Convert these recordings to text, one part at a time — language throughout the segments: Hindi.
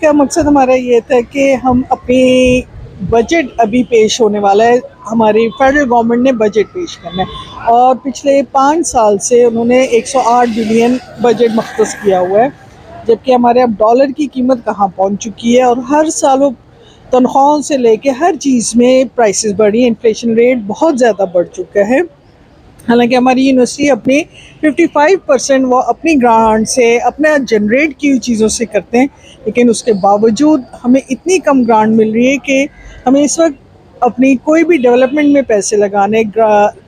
का मकसद हमारा ये था कि हम अपनी बजट अभी पेश होने वाला है, हमारी फेडरल गवर्नमेंट ने बजट पेश करना है और पिछले 5 साल से उन्होंने 108 बिलियन बजट मख्तस किया हुआ है, जबकि हमारे अब डॉलर की कीमत कहाँ पहुँच चुकी है और हर साल वो तनख्वाहों से लेके हर चीज़ में प्राइसेस बढ़ी, इन्फ्लेशन रेट बहुत ज़्यादा बढ़ चुका है। हालांकि हमारी यूनिवर्सिटी अपनी 55% वो अपनी ग्रांट से अपना जनरेट की हुई चीज़ों से करते हैं, लेकिन उसके बावजूद हमें इतनी कम ग्रांट मिल रही है कि हमें इस वक्त अपनी कोई भी डेवलपमेंट में पैसे लगाने,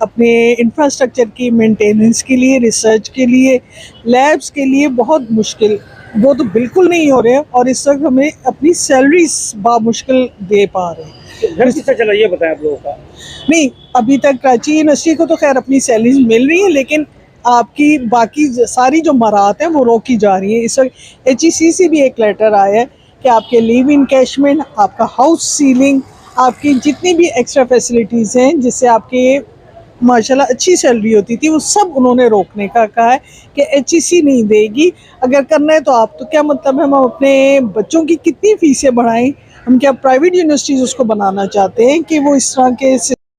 अपने इंफ्रास्ट्रक्चर की मेंटेनेंस के लिए, रिसर्च के लिए, लैब्स के लिए बहुत मुश्किल, वो तो बिल्कुल नहीं हो रहे हैं और इस वक्त हमें अपनी सैलरीज बामुश्किल दे पा रहे हैं। घर किससे चला ये बताएं आप लोगों का? नहीं, अभी तक कराची यूनिवर्सिटी को तो खैर अपनी सैलरीज मिल रही है, लेकिन आपकी बाकी सारी जो मराहत हैं वो रोकी जा रही है। इस वक्त HEC से भी एक लेटर आया है कि आपके लीव इनकैशमेंट, आपका हाउस सीलिंग, आपकी जितनी भी एक्स्ट्रा फैसिलिटीज़ हैं जिससे आपके माशाल्लाह अच्छी सैलरी होती थी, वो सब उन्होंने रोकने का कहा है कि HEC नहीं देगी। अगर करना है तो आप, तो क्या मतलब है हम अपने बच्चों की कितनी फ़ीसें बढ़ाएं? हम क्या प्राइवेट यूनिवर्सिटीज़ उसको बनाना चाहते हैं कि वो इस तरह के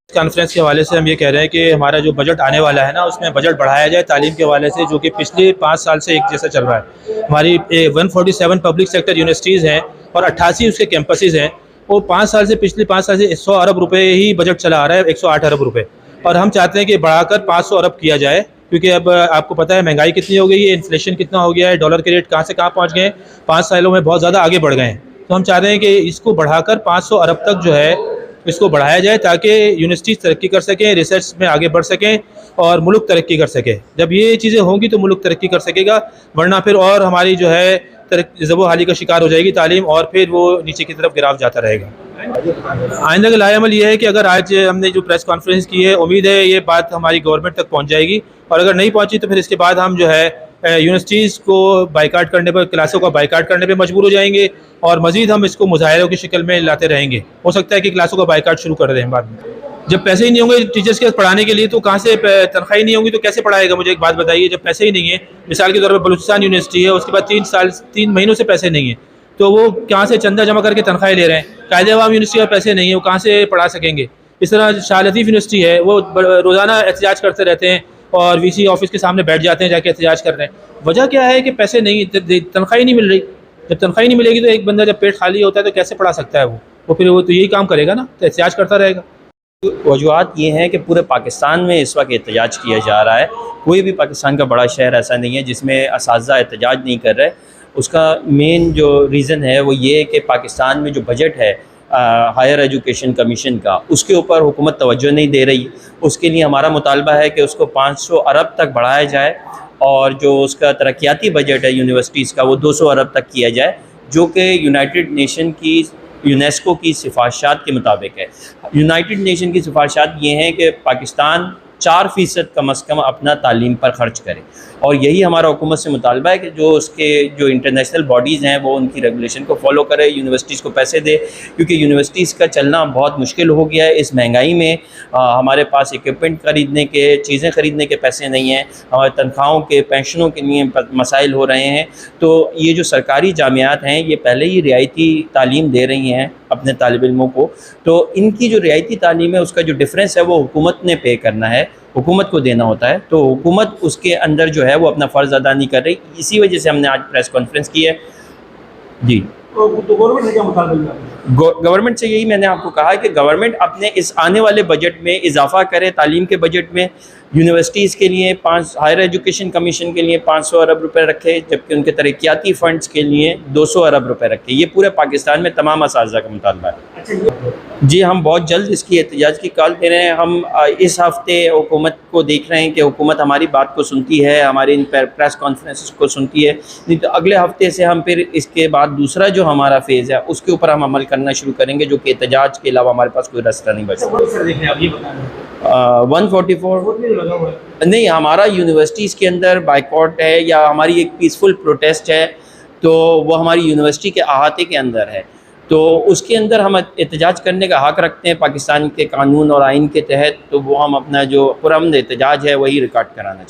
कॉन्फ्रेंस के हवाले से हम ये कह रहे हैं कि हमारा जो बजट आने वाला है ना, उसमें बजट बढ़ाया जाए तालीम के हवाले से, जो कि पिछले 5 साल से एक जैसा चल रहा है। हमारी 147 पब्लिक सेक्टर यूनिवर्सिटीज़ हैं और 88 उसके कैंपसेस हैं। वो 5 साल से, पिछले 5 साल से 100 अरब रुपए ही बजट चला आ रहा है, 108 अरब रुपए, और हम चाहते हैं कि बढ़ाकर 500 अरब किया जाए, क्योंकि अब आपको पता है महंगाई कितनी हो गई है, इन्फ्लेशन कितना हो गया है, डॉलर के रेट कहाँ से कहाँ पहुँच गए हैं, 5 सालों में बहुत ज़्यादा आगे बढ़ गए हैं। तो हम चाहते हैं कि इसको बढ़ाकर 500 अरब तक जो है इसको बढ़ाया जाए, ताकि यूनिवर्सिटीज़ तरक्की कर सकें, रिसर्च में आगे बढ़ सकें और मुल्क तरक्की कर सके। जब ये चीज़ें होंगी तो मुल्क तरक्की कर सकेगा, वरना फिर और हमारी जो है ज़बो-हाली का शिकार हो जाएगी तालीम, और फिर वो नीचे की तरफ गिराव जाता रहेगा। आइंदा का लाएअमल ये है कि अगर आज हमने जो प्रेस कॉन्फ्रेंस की है, उम्मीद है ये बात हमारी गवर्नमेंट तक पहुँच जाएगी, और अगर नहीं पहुँची तो फिर इसके बाद हम जो है यूनिवर्सिटीज़ को बाइकाट करने पर, क्लासों का बाइकाट करने पर मजबूर हो जाएंगे, और मज़ीद हम इसको मुजाहरों की शक्ल में लाते रहेंगे। हो सकता है कि क्लासों का बाइकाट शुरू कर दें बाद में। जब पैसे ही नहीं होंगे टीचर्स के पढ़ाने के लिए, तो कहाँ से तनख्वाह ही नहीं होंगी तो कैसे पढ़ाएगा? मुझे एक बात बताइए, जब पैसे ही नहीं है, मिसाल के तौर पर बलूचिस्तान यूनिवर्सिटी है, उसके बाद 3 महीनों से पैसे नहीं है, तो वो कहाँ से चंदा जमा करके तनख्वाहें ले रहे हैं? कायदे-ए-आवाम यूनिवर्सिटी में पैसे नहीं है, वो कहाँ से पढ़ा सकेंगे? इस तरह शाह लतीफ़ यूनिवर्सिटी है, वो रोज़ाना एहतजाज करते रहते हैं और VC ऑफिस के सामने बैठ जाते हैं, जाके एहतजाज कर रहे हैं। वजह क्या है कि पैसे नहीं, तनख्वाह ही नहीं मिल रही। जब तनख्वाह ही नहीं मिलेगी तो एक बंदा जब पेट खाली होता है तो कैसे पढ़ा सकता है वो फिर वो तो यही काम करेगा ना, तो एहतजाज करता रहेगा। वजूहत ये हैं कि पूरे पाकिस्तान में इस वक्त एहतजाज किया जा रहा है। कोई भी पाकिस्तान का बड़ा शहर ऐसा नहीं है जिसमें असातिज़ा एहतजाज नहीं कर रहे। उसका मेन जो रीज़न है वो ये है कि पाकिस्तान में जो बजट है हायर एजुकेशन कमीशन का, उसके ऊपर हुकूमत तवज्जो नहीं दे रही। उसके लिए हमारा मुतालबा है कि उसको 500 अरब तक बढ़ाया जाए, और जो उसका तरक्याती बजट है यूनिवर्सिटीज़ का वो 200 अरब तक किया जाए, जो कि यूनाइटेड नेशन की, यूनेस्को की सिफारिशात के मुताबिक है। यूनाइटेड नेशन की सिफारिशात ये हैं कि पाकिस्तान 4% कम अज़ कम अपना तालीम पर ख़र्च करे, और यही हमारा हुकूमत से मुतालबा है कि जो उसके जो इंटरनेशनल बॉडीज़ हैं वो उनकी रेगुलेशन को फॉलो करे, यूनिवर्सिटीज़ को पैसे दे, क्योंकि यूनिवर्सिटीज़ का चलना बहुत मुश्किल हो गया है इस महंगाई में। हमारे पास इक्विपमेंट ख़रीदने के, चीज़ें ख़रीदने के पैसे नहीं हैं, हमारे तनख्वाहों के, पेंशनों के लिए मसाइल हो रहे हैं। तो ये जो सरकारी जामियात हैं ये पहले ही रियायती तालीम दे रही हैं अपने तालिब इल्मों को, तो इनकी जो रियायती तालीम है उसका जो डिफरेंस है वो हुकूमत ने पे करना है, हुकूमत को देना होता है। तो हुकूमत उसके अंदर जो है वो अपना फ़र्ज़ अदा नहीं कर रही, इसी वजह से हमने आज प्रेस कॉन्फ्रेंस की है। जी, तो गवर्नमेंट से क्या मुतालबा? गवर्नमेंट से यही मैंने आपको कहा कि गवर्नमेंट अपने इस आने वाले बजट में इजाफा करे, तालीम के बजट में यूनिवर्सिटीज़ के लिए हायर एजुकेशन कमीशन के लिए 500 अरब रुपए रखे, जबकि उनके तरक्याती फ़ंड्स के लिए 200 अरब रुपए रखे। ये पूरे पाकिस्तान में तमाम असातिज़ा का मुतालबा है। जी, हम बहुत जल्द इसकी एहतजाज की कॉल दे रहे हैं। हम इस हफ्ते हुकूमत को देख रहे हैं कि हुकूमत हमारी बात को सुनती है, हमारी इन प्रेस कॉन्फ्रेंस को सुनती है, नहीं तो अगले हफ्ते से हम फिर इसके बाद दूसरा जो हमारा फेज़ है उसके ऊपर हम अमल करना शुरू करेंगे, जो कि एहतजाज के अलावा हमारे पास कोई रास्ता नहीं बचा। 144 नहीं, हमारा यूनिवर्सिटीज़ के अंदर बाइकआउट है या हमारी एक पीसफुल प्रोटेस्ट है, तो वो हमारी यूनिवर्सिटी के अहाते के अंदर है, तो उसके अंदर हम एहतजाज करने का हक़ रखते हैं पाकिस्तान के कानून और आइन के तहत। तो वो हम अपना जो पुरअमन एहतजाज है वही रिकॉर्ड कराना चाहिए।